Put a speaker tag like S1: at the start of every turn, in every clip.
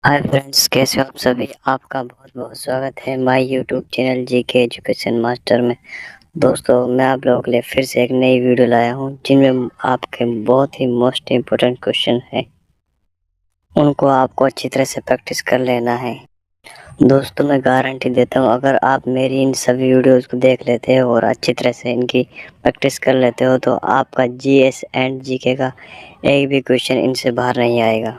S1: Hi friends, कैसे हो आप सभी। आपका बहुत बहुत स्वागत है my YouTube channel GK education master में। दोस्तों, मैं आप लोगों के लिए फिर से एक नई वीडियो लाया हूं जिनमें आपके बहुत ही मोस्ट इम्पोर्टेंट क्वेश्चन है, उनको आपको अच्छी तरह से प्रैक्टिस कर लेना है। दोस्तों, मैं गारंटी देता हूं, अगर आप मेरी इन सभी वीडियोस को देख लेते हो और अच्छी तरह से इनकी प्रैक्टिस कर लेते हो तो आपका जीएस एंड जीके का एक भी क्वेश्चन इनसे बाहर नहीं आएगा।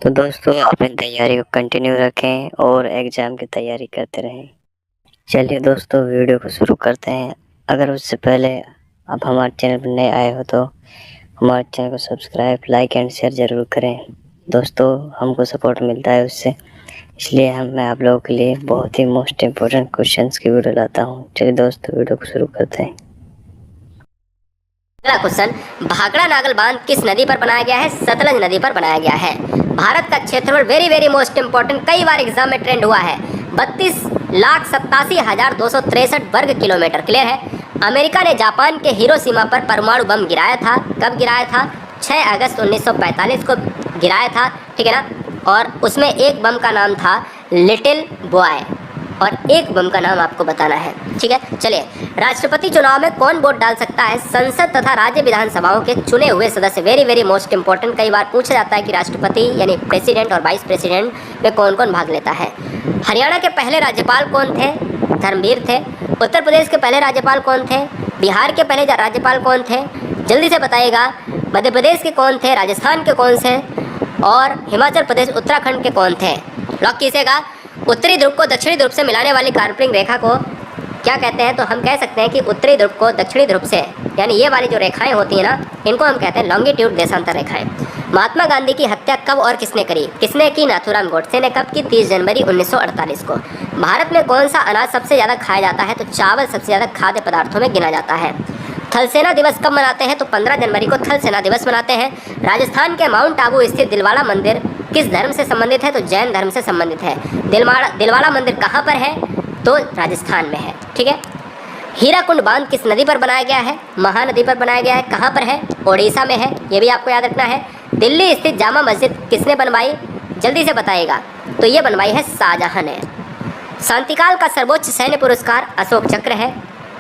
S1: तो दोस्तों, अपनी तैयारी को कंटिन्यू रखें और एग्ज़ाम की तैयारी करते रहें। चलिए दोस्तों, वीडियो को शुरू करते हैं। अगर उससे पहले आप हमारे चैनल पर नए आए हो तो हमारे चैनल को सब्सक्राइब, लाइक एंड शेयर ज़रूर करें। दोस्तों, हमको सपोर्ट मिलता है उससे, इसलिए मैं आप लोगों के लिए बहुत ही मोस्ट इम्पोर्टेंट क्वेश्चंस की वीडियो लाता हूँ। चलिए दोस्तों, वीडियो को शुरू करते हैं।
S2: अगला क्वेश्चन, भाखड़ा नागल बांध किस नदी पर बनाया गया है? सतलज नदी पर बनाया गया है। भारत का क्षेत्रफल वेरी मोस्ट इंपॉर्टेंट, कई बार एग्जाम में ट्रेंड हुआ है, 32,87,263 वर्ग किलोमीटर। क्लियर है। अमेरिका ने जापान के हिरोशिमा पर परमाणु बम गिराया था। कब गिराया था? 6 अगस्त 1945 को गिराया था। ठीक है ना। और उसमें एक बम का नाम था लिटिल बॉय और एक बम का नाम आपको बताना है। ठीक है। चलिए, राष्ट्रपति चुनाव में कौन वोट डाल सकता है? संसद तथा राज्य विधानसभाओं के चुने हुए सदस्य। वेरी मोस्ट इंपॉर्टेंट, कई बार पूछा जाता है कि राष्ट्रपति यानी प्रेसिडेंट और वाइस प्रेसिडेंट में कौन कौन भाग लेता है। हरियाणा के पहले राज्यपाल कौन थे? धर्मवीर थे। उत्तर प्रदेश के पहले राज्यपाल कौन थे? बिहार के पहले राज्यपाल कौन थे? जल्दी से बताइएगा। मध्य प्रदेश के कौन थे? राजस्थान के कौन थे? और हिमाचल प्रदेश, उत्तराखंड के कौन थे? लॉक कीजिएगा। उत्तरी ध्रुव को दक्षिणी ध्रुव से मिलाने वाली कार्परिंग रेखा को क्या कहते हैं? तो हम कह सकते हैं कि उत्तरी ध्रुव को दक्षिणी ध्रुव से, यानी ये वाली जो रेखाएं होती हैं ना, इनको हम कहते हैं लॉन्गिट्यूड, देशांतर रेखाएं। महात्मा गांधी की हत्या कब और किसने करी? किसने की? नाथूराम गोडसे ने। कब की? 30 जनवरी 1948 को। भारत में कौन सा अनाज सबसे ज़्यादा खाया जाता है? तो चावल सबसे ज़्यादा खाद्य पदार्थों में गिना जाता है। थल सेना दिवस कब मनाते हैं? तो 15 जनवरी को थल सेना दिवस मनाते हैं। राजस्थान के माउंट आबू स्थित दिलवाड़ा मंदिर किस धर्म से संबंधित है? तो जैन धर्म से संबंधित है। दिलवाड़ा मंदिर कहाँ पर है? तो राजस्थान में है। ठीक है। हीराकुंड बांध किस नदी पर बनाया गया है? महानदी पर बनाया गया है। कहाँ पर है? ओडिशा में है। ये भी आपको याद रखना है। दिल्ली स्थित जामा मस्जिद किसने बनवाई? जल्दी से बताइएगा। तो ये बनवाई है शाहजहां ने। शांतिकाल का सर्वोच्च सैन्य पुरस्कार अशोक चक्र है।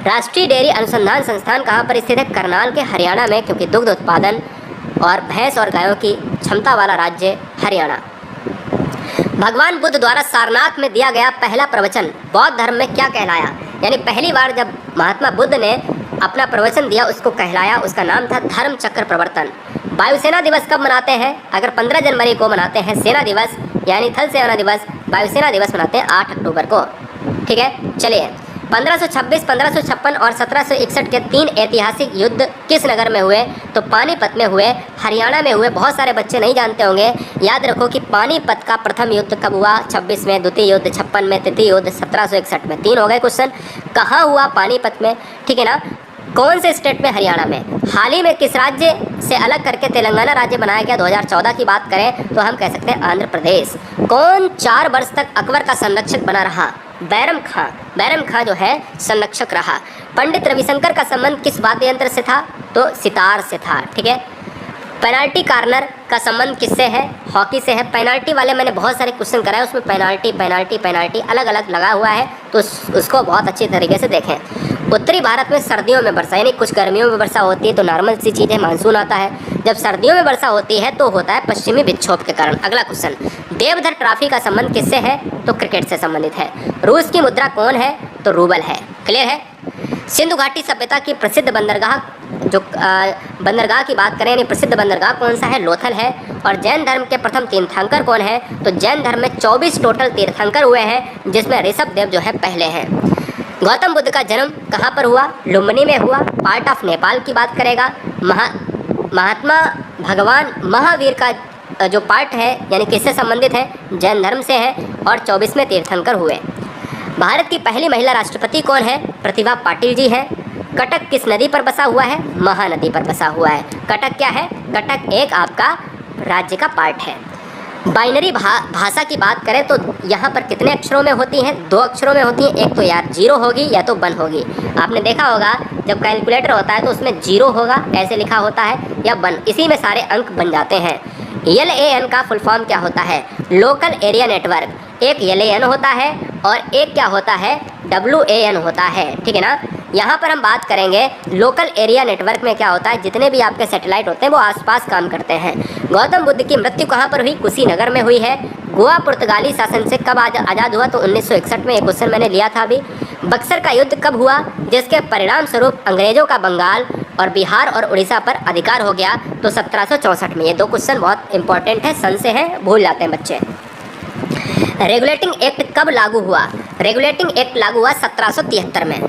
S2: राष्ट्रीय डेयरी अनुसंधान संस्थान कहाँ पर स्थित है? करनाल के हरियाणा में, क्योंकि दुग्ध उत्पादन और भैंस और गायों की क्षमता वाला राज्य हरियाणा। भगवान बुद्ध द्वारा सारनाथ में दिया गया पहला प्रवचन बौद्ध धर्म में क्या कहलाया? यानी पहली बार जब महात्मा बुद्ध ने अपना प्रवचन दिया उसको कहलाया, उसका नाम था धर्म चक्र प्रवर्तन। वायुसेना दिवस कब मनाते हैं? अगर 15 जनवरी को मनाते हैं सेना दिवस, यानी थल सेना दिवस। वायुसेना दिवस मनाते हैं 8 अक्टूबर को। ठीक है। चलिए, 1526, 1556 और 1761 के 3 ऐतिहासिक युद्ध किस नगर में हुए? तो पानीपत में हुए, हरियाणा में हुए। बहुत सारे बच्चे नहीं जानते होंगे, याद रखो कि पानीपत का प्रथम युद्ध कब हुआ? 26 में, द्वितीय युद्ध 56 में, तृतीय युद्ध 1761 में। 3 हो गए क्वेश्चन। कहाँ हुआ? पानीपत में। ठीक है ना। कौन से स्टेट में? हरियाणा में। हाल ही में किस राज्य से अलग करके तेलंगाना राज्य बनाया गया? 2014 की बात करें तो हम कह सकते हैं आंध्र प्रदेश। कौन 4 वर्ष तक अकबर का संरक्षक बना रहा? बैरम खां। बैरम खां जो है संरक्षक रहा। पंडित रविशंकर का संबंध किस वाद्य यंत्र से था? तो सितार से था। ठीक है। पेनाल्टी कार्नर का संबंध किससे है? हॉकी से है। पेनाल्टी वाले मैंने बहुत सारे क्वेश्चन कराए, उसमें पेनाल्टी अलग अलग लगा हुआ है, तो उसको बहुत अच्छी तरीके से देखें। उत्तरी भारत में सर्दियों में वर्षा, यानी कुछ गर्मियों में वर्षा होती है तो नॉर्मल सी चीज़ है, मानसून आता है। जब सर्दियों में वर्षा होती है तो होता है पश्चिमी विक्षोभ के कारण। अगला क्वेश्चन, देवधर ट्रॉफी का संबंध किससे है? तो क्रिकेट से संबंधित है। रूस की मुद्रा कौन है? तो रूबल है। क्लियर है। सिंधु घाटी सभ्यता की प्रसिद्ध बंदरगाह, जो बंदरगाह की बात करें, यानी प्रसिद्ध बंदरगाह कौन सा है? लोथल है। और जैन धर्म के प्रथम तीर्थंकर कौन है? तो जैन धर्म में 24 टोटल तीर्थंकर हुए हैं, जिसमें ऋषभ देव जो है पहले हैं। गौतम बुद्ध का जन्म कहाँ पर हुआ? लुम्बिनी में हुआ। पार्ट ऑफ नेपाल की बात करेगा। महात्मा भगवान महावीर का जो पार्ट है, यानी किससे संबंधित है? जैन धर्म से है। और 24वें तीर्थंकर हुए। भारत की पहली महिला राष्ट्रपति कौन है? प्रतिभा पाटिल जी है। कटक किस नदी पर बसा हुआ है? महानदी पर बसा हुआ है। कटक क्या है? कटक एक आपका राज्य का पार्ट है। बाइनरी भाषा की बात करें तो यहाँ पर कितने अक्षरों में होती हैं? 2 अक्षरों में होती हैं। एक तो यार 0 होगी या तो 1 होगी। आपने देखा होगा जब कैलकुलेटर होता है तो उसमें 0 होगा, ऐसे लिखा होता है, या 1, इसी में सारे अंक बन जाते हैं। LAN का फुल फॉर्म क्या होता है? Local area network. एक LAN होता है और एक क्या होता है? WAN होता है, ठीक है ना। यहाँ पर हम बात करेंगे लोकल एरिया नेटवर्क में क्या होता है, जितने भी आपके सैटेलाइट होते हैं वो आसपास काम करते हैं। गौतम बुद्ध की मृत्यु कहाँ पर हुई? कुशीनगर में हुई है। गोवा पुर्तगाली शासन से कब आज़ाद हुआ? तो 1961 में। एक क्वेश्चन मैंने लिया था अभी। बक्सर का युद्ध कब हुआ, जिसके परिणाम स्वरूप अंग्रेजों का बंगाल और बिहार और उड़ीसा पर अधिकार हो गया? तो 1764 में। ये दो क्वेश्चन बहुत इंपॉर्टेंट है, सन से है, भूल जाते हैं बच्चे। रेगुलेटिंग एक्ट कब लागू हुआ? रेगुलेटिंग एक्ट लागू हुआ 1773 में।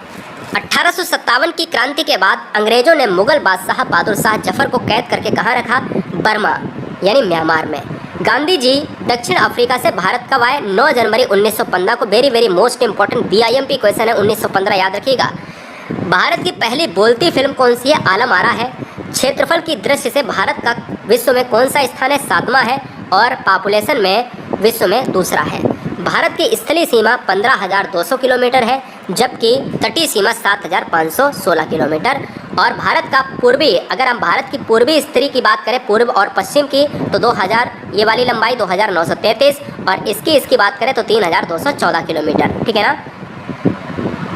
S2: 1857 की क्रांति के बाद अंग्रेजों ने मुगल बादशाह बहादुर शाह जफर को कैद करके कहाँ रखा? बर्मा यानी म्यांमार में। गांधी जी दक्षिण अफ्रीका से भारत कब आए? 9 जनवरी 1915 को। Very most important BIMP question है, 1915 याद रखिएगा। भारत की पहली बोलती फिल्म कौन सी है? आलम आरा है। क्षेत्रफल की दृष्टि से भारत का विश्व में कौन सा स्थान है? 7वां है। और पॉपुलेशन में विश्व में दूसरा है। भारत की स्थलीय सीमा 15,200 किलोमीटर है, जबकि तटीय सीमा 7,516 किलोमीटर। और भारत का पूर्वी, अगर हम भारत की पूर्वी स्तरीय की बात करें, पूर्व और पश्चिम की, तो 2000, ये वाली लंबाई 2933, और इसकी बात करें तो 3,214 किलोमीटर, ठीक है ना।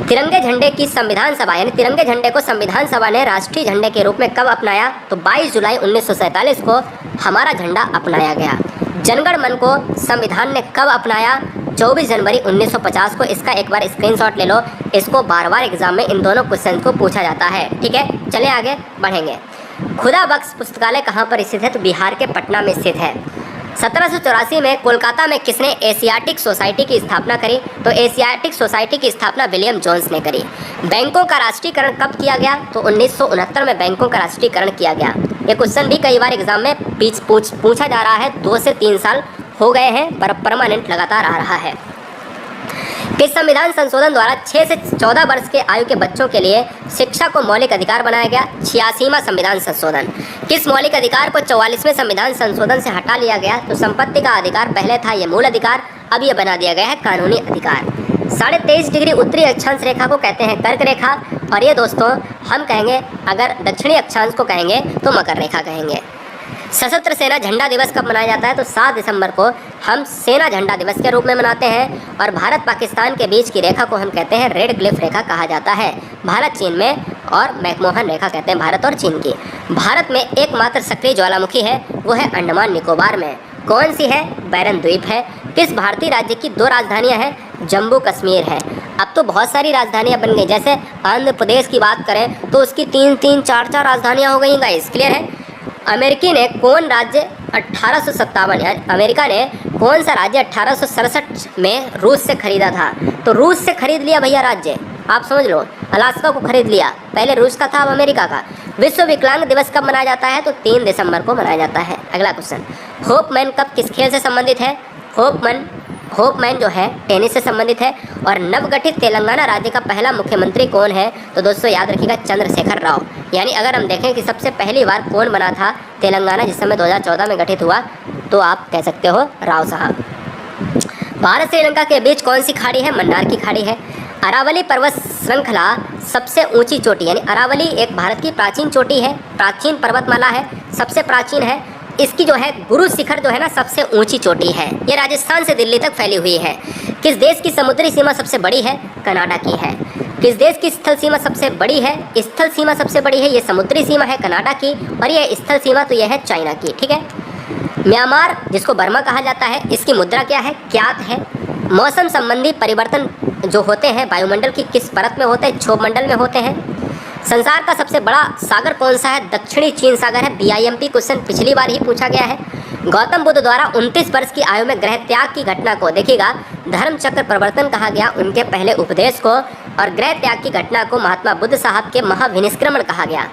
S2: तिरंगे झंडे की संविधान सभा, यानी तिरंगे झंडे को संविधान सभा ने राष्ट्रीय झंडे के रूप में कब अपनाया? तो 22 जुलाई 1947 को हमारा झंडा अपनाया गया। जनगण मन को संविधान ने कब अपनाया? 24 जनवरी 1950 को। इसका एक बार स्क्रीनशॉट ले लो, इसको बार एग्जाम में इन दोनों क्वेश्चन को पूछा जाता है, ठीक है। चले आगे बढ़ेंगे। खुदा बख्श पुस्तकालय कहाँ पर स्थित है? तो बिहार के पटना में स्थित है। 1784 में कोलकाता में किसने एशियाटिक सोसाइटी की स्थापना करी? तो एशियाटिक सोसाइटी की स्थापना विलियम जोन्स ने करी। बैंकों का राष्ट्रीयकरण कब किया गया? तो 1969 में बैंकों का राष्ट्रीयकरण किया गया। ये क्वेश्चन भी कई बार एग्जाम में पूछा जा रहा है। 2 से 3 साल हो गए हैं, पर परमानेंट लगातार आ रहा है। किस संविधान संशोधन द्वारा 6 से 14 वर्ष के आयु के बच्चों के लिए शिक्षा को मौलिक अधिकार बनाया गया? 86वां संविधान संशोधन। किस मौलिक अधिकार को 44वें संविधान संशोधन से हटा लिया गया? तो संपत्ति का अधिकार पहले था ये मूल अधिकार, अब ये बना दिया गया है कानूनी अधिकार। 23.5 डिग्री उत्तरी अक्षांश रेखा को कहते हैं कर्क रेखा, और ये दोस्तों हम कहेंगे, अगर दक्षिणी अक्षांश को कहेंगे तो मकर रेखा कहेंगे। सशस्त्र सेना झंडा दिवस कब मनाया जाता है? तो 7 दिसंबर को हम सेना झंडा दिवस के रूप में मनाते हैं। और भारत पाकिस्तान के बीच की रेखा को हम कहते हैं रेड क्लिफ रेखा कहा जाता है, भारत चीन में, और मैकमोहन रेखा कहते हैं भारत और चीन की। भारत में एकमात्र सक्रिय ज्वालामुखी है, वो है अंडमान निकोबार में। कौन सी है? बैरन द्वीप है। किस भारतीय राज्य की 2 राजधानियाँ हैं? जम्मू कश्मीर है। अब तो बहुत सारी राजधानियाँ बन गई, जैसे आंध्र प्रदेश की बात करें तो उसकी 3-3, 4-4 राजधानियाँ हो गई गाइस, क्लियर है। अमेरिका ने कौन राज्य 1857 अमेरिका ने कौन सा राज्य 1867 में रूस से खरीदा था? तो रूस से खरीद लिया भैया राज्य, आप समझ लो, अलास्का को खरीद लिया। पहले रूस का था, अब अमेरिका का। विश्व विकलांग दिवस कब मनाया जाता है? तो 3 दिसंबर को मनाया जाता है। अगला क्वेश्चन, होपमैन कप किस खेल से संबंधित है? होपमैन जो है टेनिस से संबंधित है। और नवगठित तेलंगाना राज्य का पहला मुख्यमंत्री कौन है? तो दोस्तों याद रखिएगा, चंद्रशेखर राव। यानी अगर हम देखें कि सबसे पहली बार कौन बना था तेलंगाना, जिस समय 2014 में गठित हुआ, तो आप कह सकते हो राव साहब। भारत श्रीलंका के बीच कौन सी खाड़ी है? मन्नार की खाड़ी है। अरावली पर्वत श्रृंखला सबसे ऊंची चोटी, यानी अरावली एक भारत की प्राचीन चोटी है, प्राचीन पर्वतमाला है, सबसे प्राचीन है। इसकी जो है गुरु शिखर जो है ना, सबसे ऊंची चोटी है। ये राजस्थान से दिल्ली तक फैली हुई है। किस देश की समुद्री सीमा सबसे बड़ी है? कनाडा की है। किस देश की स्थल सीमा सबसे बड़ी है? स्थल सीमा सबसे बड़ी है, ये समुद्री सीमा है कनाडा की, और ये स्थल सीमा तो यह है चाइना की, ठीक है। म्यांमार, जिसको बर्मा कहा जाता है, इसकी मुद्रा क्या है? क्यात है। मौसम संबंधी परिवर्तन जो होते हैं वायुमंडल की किस परत में होते हैं? क्षोभ मंडल में होते हैं। संसार का सबसे बड़ा सागर कौन सा है? दक्षिणी चीन सागर है। BIMP क्वेश्चन पिछली बार ही पूछा गया है। गौतम बुद्ध द्वारा 29 वर्ष की आयु में ग्रह त्याग की घटना को, देखिएगा, धर्म चक्र प्रवर्तन कहा गया, उनके पहले उपदेश को। और ग्रह त्याग की घटना को महात्मा बुद्ध साहब के महाविनिष्क्रमण कहा गया।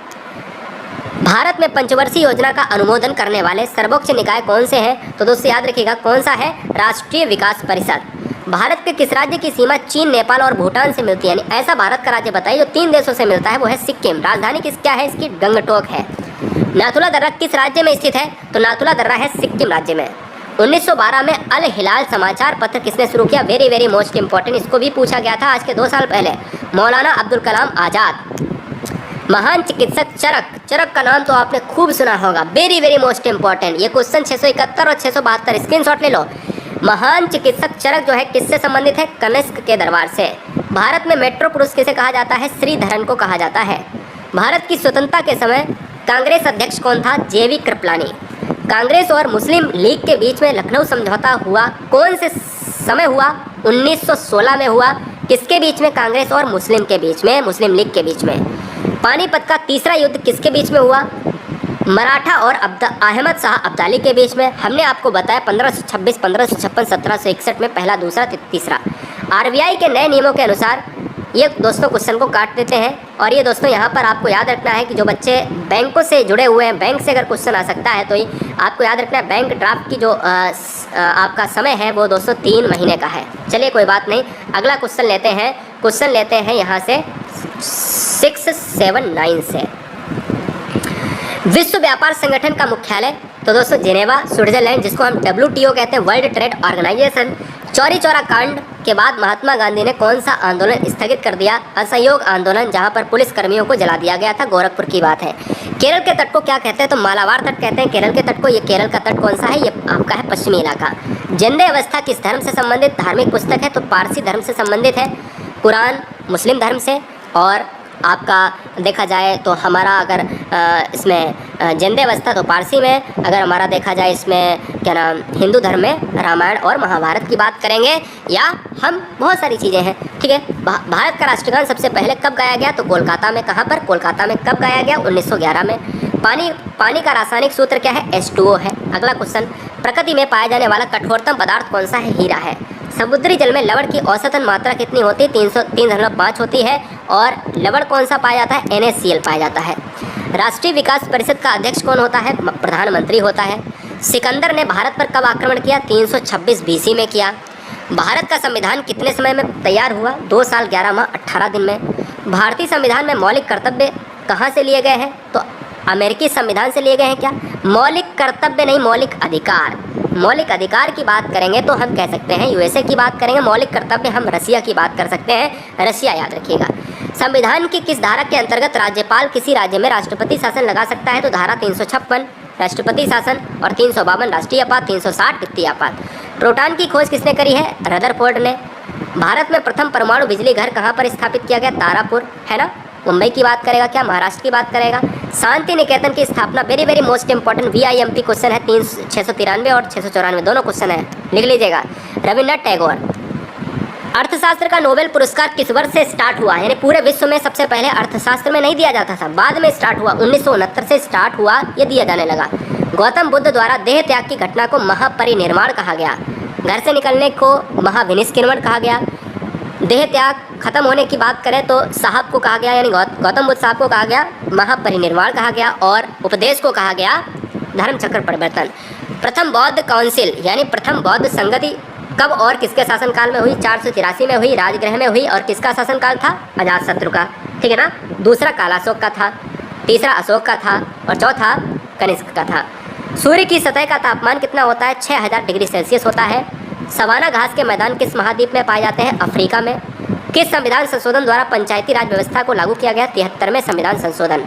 S2: भारत में पंचवर्षीय योजना का अनुमोदन करने वाले सर्वोच्च निकाय कौन से हैं? तो दोस्तों याद रखिएगा, कौन सा है? राष्ट्रीय विकास परिषद। भारत के किस राज्य की सीमा चीन, नेपाल और भूटान से मिलती है? यानी ऐसा भारत का राज्य बताइए जो 3 देशों से मिलता है, वो है सिक्किम। राजधानी क्या है इसकी? गंगटोक है। नाथुला दर्रा किस राज्य में स्थित है? तो नाथुला दर्रा है सिक्किम राज्य में। 1912 में अल हिलाल समाचार पत्र किसने शुरू किया? वेरी मोस्ट इंपॉर्टेंट, इसको भी पूछा गया था आज के 2 साल पहले, मौलाना अब्दुल कलाम आज़ाद। महान चिकित्सक चरक, चरक का नाम तो आपने खूब सुना होगा, वेरी वेरी मोस्ट इंपॉर्टेंट। ये क्वेश्चन 671 और 672 स्क्रीनशॉट ले लो। महान चिकित्सक चरक जो है किससे संबंधित है? कनिष्क के दरबार से। भारत में मेट्रो पुरुष किसे कहा जाता है? श्रीधरन को कहा जाता है। भारत की स्वतंत्रता के समय कांग्रेस अध्यक्ष कौन था? जेवी कृपलानी। कांग्रेस और मुस्लिम लीग के बीच में लखनऊ समझौता हुआ कौन से समय हुआ? 1916 में हुआ। किसके बीच में? कांग्रेस और मुस्लिम के बीच में, मुस्लिम लीग के बीच में। पानीपत का तीसरा युद्ध किसके बीच में हुआ? मराठा और अहमद शाह अब्दाली के बीच में। हमने आपको बताया 1526, 1556, 1761 में पहला, दूसरा, तीसरा। आरबीआई के नए नियमों के अनुसार, ये दोस्तों क्वेश्चन को काट देते हैं, और ये दोस्तों यहाँ पर आपको याद रखना है कि जो बच्चे बैंकों से जुड़े हुए हैं, बैंक से अगर क्वेश्चन आ सकता है तो ये आपको याद रखना है, बैंक ड्राफ्ट की जो आपका समय है वो दोस्तों 3 महीने का है। चलिए कोई बात नहीं, अगला क्वेश्चन लेते हैं। क्वेश्चन लेते हैं यहाँ से 679 से। विश्व व्यापार संगठन का मुख्यालय तो दोस्तों जिनेवा, स्विट्जरलैंड, जिसको हम WTO कहते हैं, world trade organisation. Chauri Chaura कांड के बाद महात्मा गांधी ने कौन सा आंदोलन स्थगित कर दिया? असहयोग आंदोलन, जहां पर पुलिस कर्मियों को जला दिया गया था। गोरखपुर की बात है। केरल के तट को क्या कहते हैं? तो मालाबार तट कहते हैं केरल के तट को। ये केरल का तट कौन सा है? ये आपका है पश्चिमी इलाका। जिंदे अवस्था किस धर्म से संबंधित धार्मिक पुस्तक है? तो पारसी धर्म से संबंधित है। कुरान मुस्लिम धर्म से, और आपका देखा जाए तो हमारा अगर इसमें जिंदे अवस्था तो पारसी में, अगर हमारा देखा जाए इसमें क्या नाम हिंदू धर्म में रामायण और महाभारत की बात करेंगे, या हम बहुत सारी चीज़ें हैं। ठीक है, भारत का राष्ट्रगान सबसे पहले कब गाया गया? तो कोलकाता में। कहाँ पर? कोलकाता में। कब गाया गया? 1911 में। पानी का रासायनिक सूत्र क्या है? H2O है। अगला क्वेश्चन, प्रकृति में पाया जाने वाला कठोरतम पदार्थ कौन सा है? हीरा है। समुद्री जल में लवण की औसतन मात्रा कितनी होती है? 303.5 होती है। और लवण कौन सा पाया जाता है? NaCl पाया जाता है। राष्ट्रीय विकास परिषद का अध्यक्ष कौन होता है? प्रधानमंत्री होता है। सिकंदर ने भारत पर कब आक्रमण किया? 326 BC में किया। भारत का संविधान कितने समय में तैयार हुआ? 2 साल 11 माह 18 दिन में। भारतीय संविधान में मौलिक कर्तव्य कहाँ से लिए गए हैं? तो अमेरिकी संविधान से लिए गए हैं। क्या? मौलिक कर्तव्य नहीं, मौलिक अधिकार। मौलिक अधिकार की बात करेंगे तो हम कह सकते हैं USA की बात करेंगे। मौलिक कर्तव्य हम रसिया की बात कर सकते हैं, रसिया याद रखिएगा। संविधान की किस धारा के अंतर्गत राज्यपाल किसी राज्य में राष्ट्रपति शासन लगा सकता है? तो धारा 356 राष्ट्रपति शासन, और 352 राष्ट्रीय आपात, 360 वित्तीय आपात। प्रोटॉन की खोज किसने करी है? रदरफोर्ड ने। भारत में प्रथम परमाणु बिजली घर कहाँ पर स्थापित किया गया? तारापुर, है ना। मुंबई की बात करेगा क्या? महाराष्ट्र की बात करेगा। शांति निकेतन की स्थापना, very very most important VIMP question है। 693 और 694 दोनों क्वेश्चन है, लिख लीजिएगा। रविन्द्रनाथ टैगोर। अर्थशास्त्र का नोबेल पुरस्कार किस वर्ष से स्टार्ट हुआ? यानी पूरे विश्व में सबसे पहले अर्थशास्त्र में नहीं दिया जाता था, बाद में स्टार्ट हुआ। 1969 से स्टार्ट हुआ, ये दिया जाने लगा। गौतम बुद्ध द्वारा देह त्याग की घटना को महापरिनिर्वाण कहा गया। घर से निकलने को महाविनिष्क्रमण कहा गया। देह त्याग खत्म होने की बात करें तो साहब को कहा गया, यानी गौतम बुद्ध साहब को कहा गया महापरिनिर्वाण कहा गया, और उपदेश को कहा गया धर्म चक्र परिवर्तन। प्रथम बौद्ध काउंसिल यानी प्रथम बौद्ध संगति कब और किसके शासनकाल में हुई? 483 में हुई, राजगृह में हुई। और किसका शासनकाल था? अजातशत्रु का। ठीक है ना। दूसरा कालाशोक का था, तीसरा अशोक का था, और चौथा कनिष्क का था। सूर्य की सतह का तापमान कितना होता है? 6000 डिग्री सेल्सियस होता है। सवाना घास के मैदान किस महाद्वीप में पाए जाते हैं? अफ्रीका में। किस संविधान संशोधन द्वारा पंचायती राज व्यवस्था को लागू किया गया? 73वें संविधान संशोधन।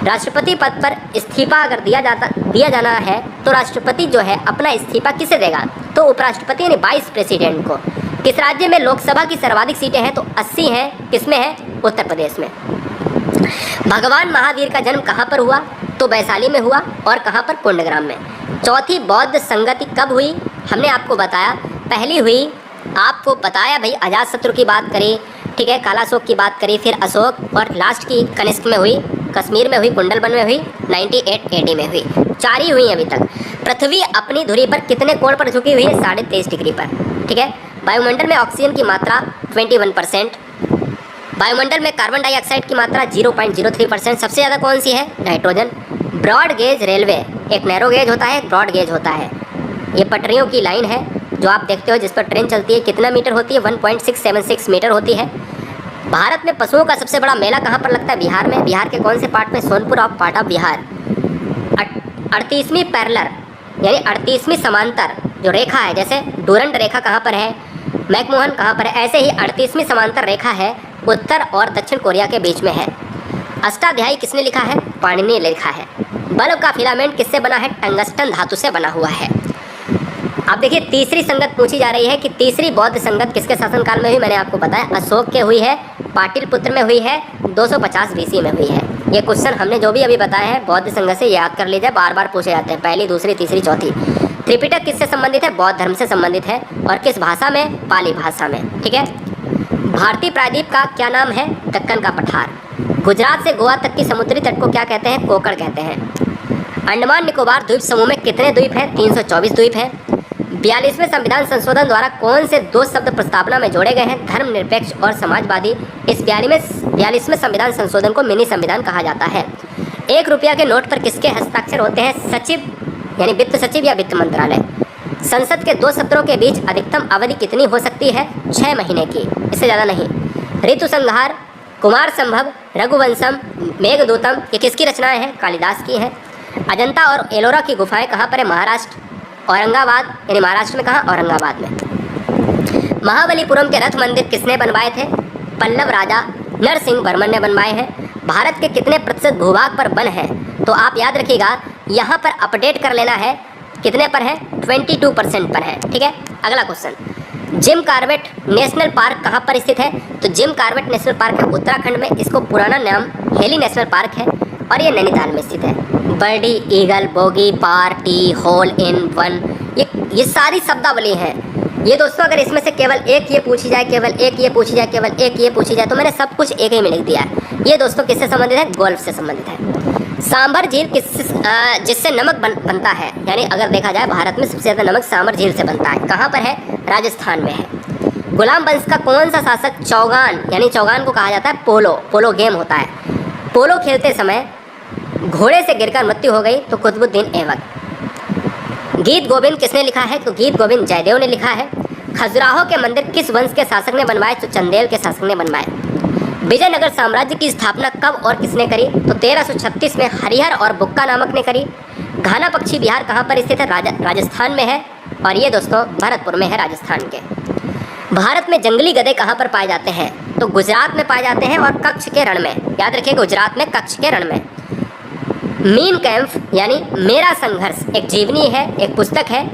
S2: राष्ट्रपति पद पर इस्तीफा अगर दिया जाना है तो राष्ट्रपति जो है अपना इस्तीफा किसे देगा? तो उपराष्ट्रपति यानी वाइस प्रेसिडेंट को। किस राज्य में लोकसभा की सर्वाधिक सीटें हैं? तो 80 हैं। किसमें है? उत्तर प्रदेश में। भगवान महावीर का जन्म कहाँ पर हुआ? तो वैशाली में हुआ। और कहाँ पर? कुंडग्राम में। चौथी बौद्ध संगति कब हुई? हमने आपको बताया, पहली हुई आपको बताया भाई, अजातशत्रु की बात करी, ठीक है, कालाशोक की बात करी, फिर अशोक, और लास्ट की कनिष्क में हुई, कश्मीर में हुई, कुंडलबन में हुई, 98 AD में हुई। 4 ही हुई अभी तक। पृथ्वी अपनी धुरी पर कितने कोण पर झुकी हुई है? 23.5 डिग्री पर। ठीक है। वायुमंडल में ऑक्सीजन की मात्रा 21%। वायुमंडल में कार्बन डाइऑक्साइड की मात्रा 0.03%। सबसे ज़्यादा कौन सी है? नाइट्रोजन। ब्रॉड गेज रेलवे, एक नैरो गेज होता है, एक ब्रॉड गेज होता है। ये पटरियों की लाइन है जो आप देखते हो जिस पर ट्रेन चलती है। कितना मीटर होती है? 1.676 मीटर होती है। भारत में पशुओं का सबसे बड़ा मेला कहाँ पर लगता है? बिहार में। बिहार के कौन से पार्ट में? Sonpur of part of Bihar. 38वीं पैरेलल यानी 38वीं समांतर जो रेखा है, जैसे डूरंड रेखा कहाँ पर है? मैकमोहन कहाँ पर है? ऐसे ही 38वीं समांतर रेखा है उत्तर और दक्षिण कोरिया के बीच में है। अष्टाध्यायी किसने लिखा है? पाणिनि ने लिखा है। बल्ब का फिलामेंट किससे बना है? टंगस्टन धातु से बना हुआ है। अब देखिए तीसरी संगत पूछी जा रही है कि तीसरी बौद्ध संगत किसके शासनकाल में हुई? मैंने आपको बताया अशोक के हुई है, पाटलिपुत्र में हुई है, 250 BC में हुई है। ये क्वेश्चन हमने जो भी अभी बताया है बौद्ध संगत से याद कर लीजिए, बार बार पूछे जाते हैं, पहली, दूसरी, तीसरी, चौथी। त्रिपिटक किससे संबंधित है? बौद्ध धर्म से संबंधित है। और किस भाषा में? पाली भाषा में। ठीक है। भारतीय प्रायद्वीप का क्या नाम है? दक्कन का पठार। गुजरात से गोवा तक की समुद्री तट को क्या कहते हैं? कोकण कहते हैं। अंडमान निकोबार द्वीप समूह में कितने द्वीप हैं? 324 द्वीप हैं। 42वें संविधान संशोधन द्वारा कौन से 2 शब्द प्रस्तावना में जोड़े गए हैं? धर्मनिरपेक्ष और समाजवादी। इस 42वें संविधान संशोधन को मिनी संविधान कहा जाता है। 1 रुपया के नोट पर किसके हस्ताक्षर होते हैं? सचिव यानी वित्त सचिव या वित्त मंत्रालय। संसद के 2 सत्रों के बीच अधिकतम अवधि कितनी हो सकती है? 6 महीने की, इससे ज़्यादा नहीं। ऋतु संहार, कुमार संभव, रघुवंशम, मेघदूतम ये किसकी रचनाएं हैं? कालिदास की हैं। अजंता और एलोरा की गुफाएं कहाँ पर है? महाराष्ट्र, औरंगाबाद यानी महाराष्ट्र में। कहाँ? औरंगाबाद में। महाबलीपुरम के रथ मंदिर किसने बनवाए थे? पल्लव राजा नरसिंह वर्मन ने बनवाए हैं। भारत के कितने प्रतिशत भूभाग पर वन है? तो आप याद रखिएगा यहाँ पर अपडेट कर लेना है, कितने पर है? 22% पर है। ठीक है। अगला question, Jim Corbett national park कहाँ पर स्थित है? तो जिम कॉर्बेट नेशनल पार्क है उत्तराखंड में। इसको पुराना नाम हेली नेशनल पार्क है और ये नैनीताल में स्थित है। Birdie, eagle, bogey, party, hole in one ये सारी शब्दावली हैं। ये दोस्तों अगर इसमें से केवल एक ये पूछी जाए, केवल एक ये पूछी जाए, केवल एक ये पूछी जाए तो मैंने सब कुछ एक ही में लिख दिया है। ये दोस्तों किससे संबंधित है? गोल्फ से संबंधित है। सांभर झील जिससे नमक बनता है, यानी अगर देखा जाए भारत में सबसे ज़्यादा नमक सांभर झील से बनता है। कहाँ पर है? राजस्थान में है। गुलाम वंश का कौन सा शासक चौगान, यानी चौगान को कहा जाता है पोलो गेम होता है। पोलो खेलते समय घोड़े से गिरकर मृत्यु हो गई तो कुतुबुद्दीन ऐबक। गीत गोविंद किसने लिखा है? तो गीत गोविंद जयदेव ने लिखा है। खजुराहो के मंदिर किस वंश के शासक ने बनवाए? तो चंदेल के शासक ने बनवाए। विजयनगर साम्राज्य की स्थापना कब और किसने करी? तो 1336 में हरिहर और बुक्का नामक ने करी। घाना पक्षी विहार कहाँ पर स्थित है? राजस्थान में है और ये दोस्तों भरतपुर में है, राजस्थान के। भारत में जंगली गधे कहाँ पर पाए जाते हैं? तो गुजरात में पाए जाते हैं और कच्छ के रण में। याद रखिए गुजरात में, कच्छ के रण में। मीन कैम्प यानी मेरा संघर्ष एक जीवनी है, एक पुस्तक है।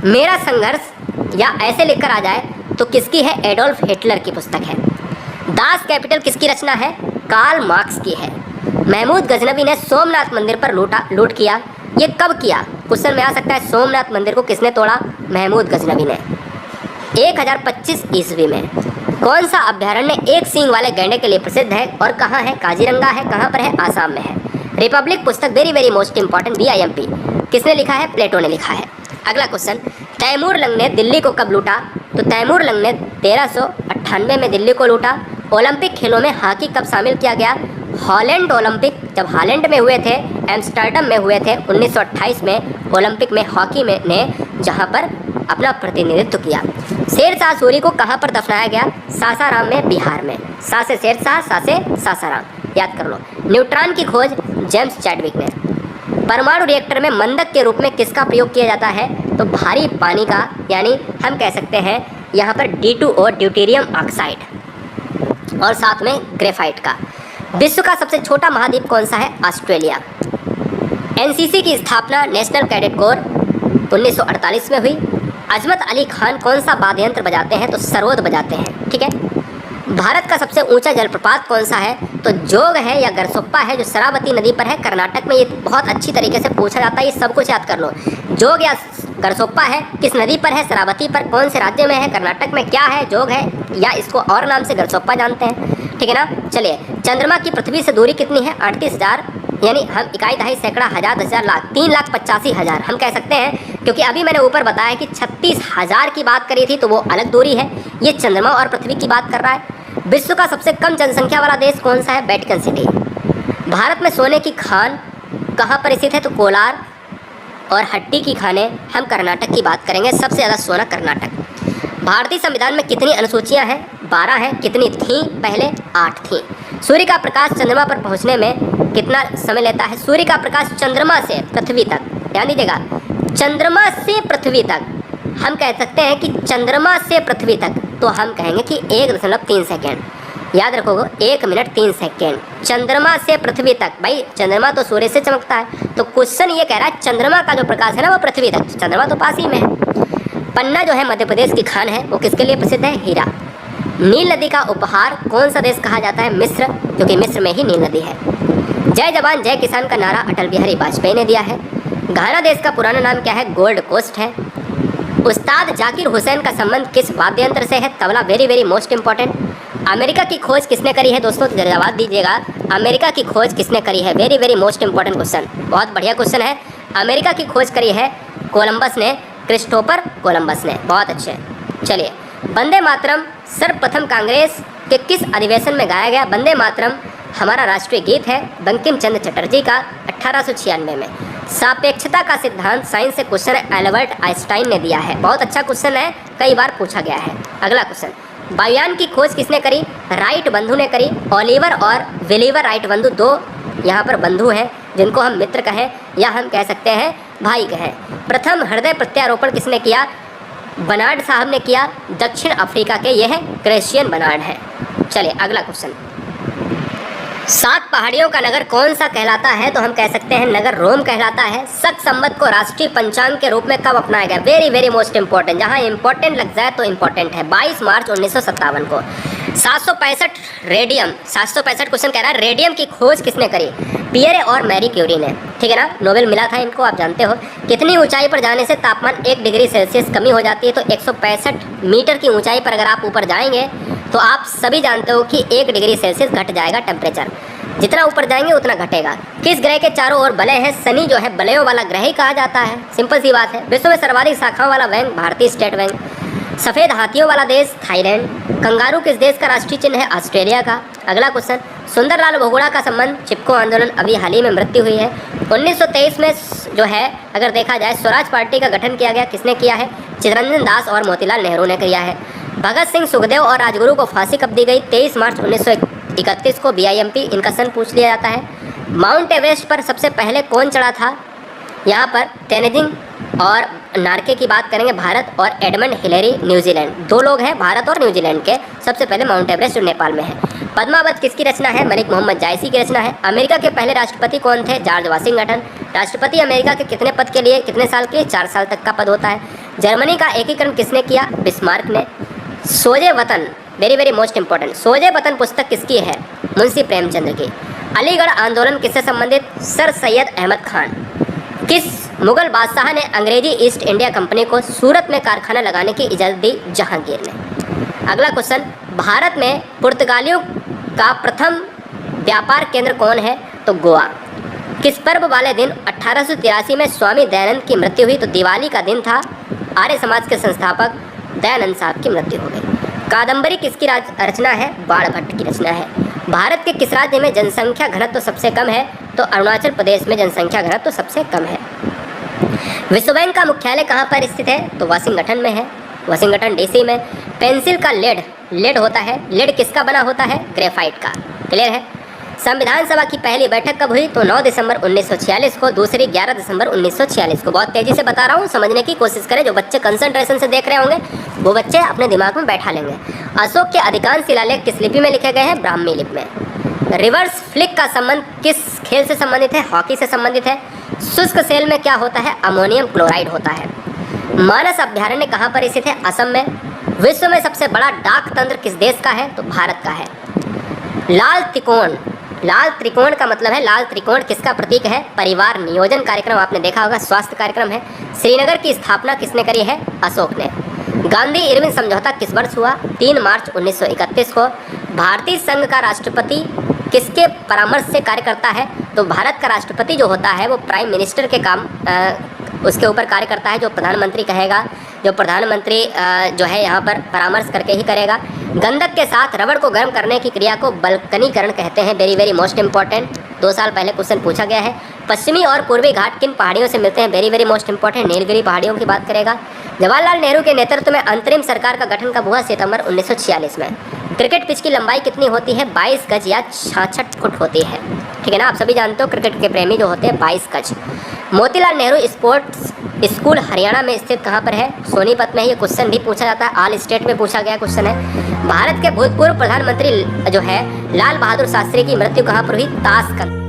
S2: मेरा संघर्ष या ऐसे लिखकर आ जाए तो किसकी है? एडोल्फ हिटलर की पुस्तक है। दास कैपिटल किसकी रचना है? कार्ल मार्क्स की है। महमूद गजनवी ने सोमनाथ मंदिर पर लूट किया, ये कब किया? क्वेश्चन में आ सकता है सोमनाथ मंदिर को किसने तोड़ा? महमूद गजनवी ने। 1025 ईस्वी में। कौन सा अभ्यारण्य एक सींग वाले गैंडे के लिए प्रसिद्ध है और कहाँ है? काजीरंगा है। कहाँ पर है? आसाम में है। रिपब्लिक पुस्तक वेरी मोस्ट इंपॉर्टेंट BIMP किसने लिखा है? प्लेटो ने लिखा है। अगला क्वेश्चन, तैमूर लंग ने दिल्ली को कब लूटा? तो तैमूर लंग ने 1398 में दिल्ली को लूटा। ओलंपिक खेलों में हॉकी कब शामिल किया गया? हॉलैंड ओलंपिक जब हॉलैंड में हुए थे, एम्स्टर्डम में हुए थे 1928 में ओलंपिक में हॉकी में ने जहां पर अपना प्रतिनिधित्व किया। शेरशाह सूरी को कहां पर दफनाया गया? सासाराम में, बिहार में। सा से शेरशाह, सा से सासाराम, याद कर लो। न्यूट्रॉन की खोज जेम्स चैडविक ने। परमाणु रिएक्टर में मंदक के रूप में किसका प्रयोग किया जाता है? तो भारी पानी का, यानी हम कह सकते हैं यहाँ पर D2O ड्यूटेरियम ऑक्साइड और साथ में ग्रेफाइट का। विश्व का सबसे छोटा महाद्वीप कौन सा है? ऑस्ट्रेलिया। NCC की स्थापना नेशनल कैडेट कोर 1948 में हुई। अजमत अली खान कौन सा वाद्य यंत्र बजाते हैं? तो सरोद बजाते हैं। ठीक है। भारत का सबसे ऊंचा जलप्रपात कौन सा है? तो जोग है या गरसोप्पा है जो शरावती नदी पर है, कर्नाटक में। ये बहुत अच्छी तरीके से पूछा जाता है, ये सब कुछ याद कर लो। जोग या गरसोप्पा है, किस नदी पर है? शरावती पर। कौन से राज्य में है? कर्नाटक में। क्या है? जोग है या इसको और नाम से गरसोप्पा जानते हैं। ठीक है ना। चलिए, चंद्रमा की पृथ्वी से दूरी कितनी है? 38,000, यानी हम इकाई, दहाई, सैकड़ा, हजार, 10,000, लाख, 3,85,000 हम कह सकते हैं, क्योंकि अभी मैंने ऊपर बताया कि 36,000 की बात करी थी तो वो अलग दूरी है। ये चंद्रमा और पृथ्वी की बात कर रहा है। विश्व का सबसे कम जनसंख्या वाला देश कौन सा है? Vatican city. भारत में सोने की खान कहाँ पर स्थित है? तो कोलार और हट्टी की खानें हम कर्नाटक की बात करेंगे। सबसे ज़्यादा सोना कर्नाटक। भारतीय संविधान में कितनी अनुसूचियाँ हैं? 12 हैं। कितनी थीं? पहले 8 थीं। सूर्य का प्रकाश चंद्रमा पर पहुँचने में कितना समय लेता है? सूर्य का प्रकाश चंद्रमा से पृथ्वी तक, ध्यान दीजिएगा, चंद्रमा से पृथ्वी तक हम कह सकते हैं कि चंद्रमा से पृथ्वी तक, तो हम कहेंगे कि 1.3 सेकेंड। याद रखोगे 1 मिनट 3 सेकेंड। चंद्रमा से पृथ्वी तक, भाई चंद्रमा तो सूर्य से चमकता है, तो क्वेश्चन ये कह रहा है चंद्रमा का जो प्रकाश है ना वो पृथ्वी तक, चंद्रमा तो पास ही में है। पन्ना जो है मध्य प्रदेश की खान है, वो किसके लिए प्रसिद्ध है? हीरा। नील नदी का उपहार कौन सा देश कहा जाता है? मिस्र, क्योंकि मिस्र में ही नील नदी है। जय जवान जय किसान का नारा अटल बिहारी वाजपेयी ने दिया है। घाना देश का पुराना नाम क्या है? गोल्ड कोस्ट है। उस्ताद जाकिर हुसैन का संबंध किस वाद्य यंत्र से है? Tabla. Very very most important. America की खोज किसने करी है दोस्तों? जवाब दीजिएगा, अमेरिका की खोज किसने करी है? Very very most important question, बहुत बढ़िया क्वेश्चन है। अमेरिका की खोज करी है कोलंबस ने, क्रिस्टोफर कोलंबस ने। बहुत अच्छे। चलिए, वंदे मातरम सर्वप्रथम कांग्रेस के किस अधिवेशन में गाया गया? वंदे मातरम हमारा राष्ट्रीय गीत है, बंकिम चंद्र चटर्जी का 1896 में। सापेक्षता का सिद्धांत साइंस से क्वेश्चन एल्बर्ट आइंस्टाइन ने दिया है। बहुत अच्छा क्वेश्चन है, कई बार पूछा गया है। अगला क्वेश्चन, वायुयान की खोज किसने करी? राइट बंधु ने करी। ओलिवर और विलीवर राइट बंधु दो यहाँ पर बंधु हैं जिनको हम मित्र कहें या हम कह सकते हैं भाई कहें। प्रथम हृदय प्रत्यारोपण किसने किया? बनार्ड साहब ने किया, दक्षिण अफ्रीका के, यह क्रिश्चियन बनार्ड है। चलिए अगला क्वेश्चन, 7 पहाड़ियों का नगर कौन सा कहलाता है? तो हम कह सकते हैं नगर रोम कहलाता है। शक संवत को राष्ट्रीय पंचांग के रूप में कब अपनाया गया? वेरी वेरी मोस्ट इंपॉर्टेंट, जहां इंपॉर्टेंट लग जाए तो इंपॉर्टेंट है। 22 मार्च 1957 को। 765 रेडियम, 765 क्वेश्चन कह रहा है रेडियम की खोज किसने करी? पियरे और मैरी क्यूरी ने, ठीक है ना, नोबेल मिला था इनको, आप जानते हो। कितनी ऊंचाई पर जाने से तापमान 1 डिग्री सेल्सियस कमी हो जाती है? तो 165 मीटर की ऊंचाई पर अगर आप ऊपर जाएंगे तो आप सभी जानते हो कि 1 डिग्री सेल्सियस घट जाएगा टेम्परेचर, जितना ऊपर जाएंगे उतना घटेगा। किस ग्रह के चारों ओर बलय है? शनि जो है बलयों वाला ग्रह ही कहा जाता है, सिंपल सी बात है। विश्व में सर्वाधिक शाखाओं वाला बैंक भारतीय स्टेट बैंक। सफ़ेद हाथियों वाला देश थाईलैंड। कंगारू किस देश का राष्ट्रीय चिन्ह है? ऑस्ट्रेलिया का। अगला क्वेश्चन, सुंदरलाल बहुगुणा का संबंध चिपको आंदोलन, अभी हाल ही में मृत्यु हुई है। 1923 में जो है अगर देखा जाए स्वराज पार्टी का गठन किया गया, किसने किया है? चित्तरंजन दास और मोतीलाल नेहरू ने किया है। भगत सिंह, सुखदेव और राजगुरु को फांसी कब दी गई? 23 मार्च 1931 को। BIMP इनका सन पूछ लिया जाता है। माउंट एवरेस्ट पर सबसे पहले कौन चढ़ा था? यहाँ पर तेनजिंग और नार्के की बात करेंगे, भारत, और एडमंड हिलेरी न्यूजीलैंड। 2 लोग हैं भारत और न्यूजीलैंड के। सबसे पहले माउंट एवरेस्ट जो नेपाल में है। पद्मावत किसकी रचना है? मलिक मोहम्मद जायसी की रचना है। अमेरिका के पहले राष्ट्रपति कौन थे? George Washington. राष्ट्रपति अमेरिका के कितने पद के लिए, कितने साल के लिए? 4 साल तक का पद होता है। जर्मनी का एकीकरण किसने किया? बिस्मार्क ने। सोजे वतन, वेरी वेरी मोस्ट इंपॉर्टेंट, सोजे वतन पुस्तक किसकी है? मुंशी प्रेमचंद की। अलीगढ़ आंदोलन किससे संबंधित? सर सैयद अहमद खान। किस मुगल बादशाह ने अंग्रेजी ईस्ट इंडिया कंपनी को सूरत में कारखाना लगाने की इजाज़त दी? जहांगीर ने। अगला क्वेश्चन, भारत में पुर्तगालियों का प्रथम व्यापार केंद्र कौन है? तो गोवा। किस पर्व वाले दिन 1883 में स्वामी दयानंद की मृत्यु हुई? तो दिवाली का दिन था। आर्य समाज के संस्थापक दयानंद साहब की मृत्यु हो गई। कादम्बरी किसकी रचना है? बाणभट्ट की रचना है। भारत के किस राज्य में जनसंख्या घनत्व सबसे कम है? तो अरुणाचल प्रदेश में जनसंख्या घनत्व सबसे कम है। विश्व बैंक का मुख्यालय कहाँ पर स्थित है? तो वाशिंगटन में है, वाशिंगटन DC में। पेंसिल का लेड होता है, लेड किसका बना होता है? ग्रेफाइट का। क्लियर है। संविधान सभा की पहली बैठक कब हुई? तो 9 दिसंबर 1946 को, दूसरी 11 दिसंबर 1946 को। बहुत तेज़ी से बता रहा हूँ, समझने की कोशिश करें। जो बच्चे कंसंट्रेशन से देख रहे होंगे वो बच्चे अपने दिमाग में बैठा लेंगे। अशोक के अधिकांश शिलालेख किस लिपि में लिखे गए हैं? ब्राह्मी लिपि में। रिवर्स फ्लिक का संबंध किस खेल से संबंधित है? हॉकी से संबंधित है। शुष्क सेल में क्या होता है? अमोनियम क्लोराइड होता है। मानस अभ्यारण्य कहाँ पर स्थित है? असम में। विश्व में सबसे बड़ा डाक तंत्र किस देश का है? तो भारत का है। लाल त्रिकोण, लाल त्रिकोण का मतलब है, लाल त्रिकोण किसका प्रतीक है? परिवार नियोजन कार्यक्रम, आपने देखा होगा, स्वास्थ्य कार्यक्रम है। श्रीनगर की स्थापना किसने करी है? अशोक ने। गांधी इरविन समझौता किस वर्ष हुआ? 3 मार्च 1931 को। भारतीय संघ का राष्ट्रपति किसके परामर्श से कार्य करता है? तो भारत का राष्ट्रपति जो होता है वो प्राइम मिनिस्टर के काम उसके ऊपर कार्य करता है, जो प्रधानमंत्री कहेगा, जो प्रधानमंत्री जो है यहाँ पर परामर्श करके ही करेगा। गंधक के साथ रबड़ को गर्म करने की क्रिया को बल्कनीकरण कहते हैं। वेरी वेरी मोस्ट इंपॉर्टेंट, 2 साल पहले क्वेश्चन पूछा गया है। पश्चिमी और पूर्वी घाट किन पहाड़ियों से मिलते हैं? Very very most important, Nilgiri पहाड़ियों की बात करेगा। जवाहरलाल नेहरू के नेतृत्व में अंतरिम सरकार का गठन कब हुआ? सितंबर 1946 में। क्रिकेट पिच की लंबाई कितनी होती है? 22 गज या 66 फुट होती है। ठीक है ना, आप सभी जानते हो क्रिकेट के प्रेमी जो होते हैं 22 गज। मोतीलाल नेहरू स्पोर्ट्स स्कूल हरियाणा में स्थित कहाँ पर है? सोनीपत में। ये क्वेश्चन भी पूछा जाता है, ऑल स्टेट में पूछा गया क्वेश्चन है। भारत के भूतपूर्व प्रधानमंत्री जो है लाल बहादुर शास्त्री की मृत्यु कहाँ पर हुई? ताशकंद।